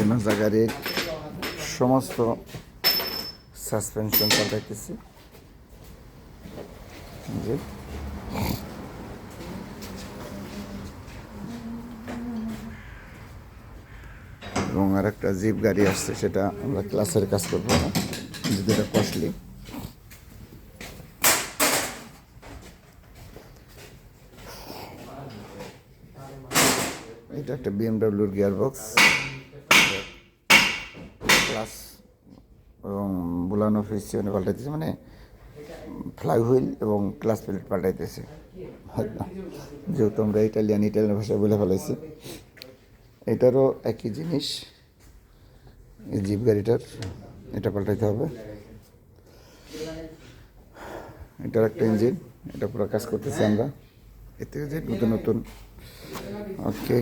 মাজা গাড়ির সমস্ত সাসপেনশন পাল্টাইতেছি। যে এবং আর একটা জিপ গাড়ি আসছে, সেটা আমরা ক্লাসের কাজ করবো না, যেটা কস্টলি। এটা একটা বিএমডাব্লিউর গিয়ারবক্স, ক্লাস এবং বুলানো ফ্রিকশনে পাল্টাইতেছে, মানে ফ্লাই হুইল এবং ক্লাস প্লেট পাল্টাইতেছে। যেহেতু আমরা ইটালিয়ান ভাষায় বলে ফেলাইছি। এটারও একই জিনিস, এই জিপ গাড়িটার এটা পাল্টাইতে হবে। এটার একটা ইঞ্জিন, এটা পুরো কাজ করতেছি আমরা। এর থেকে যে নতুন নতুন ওকে।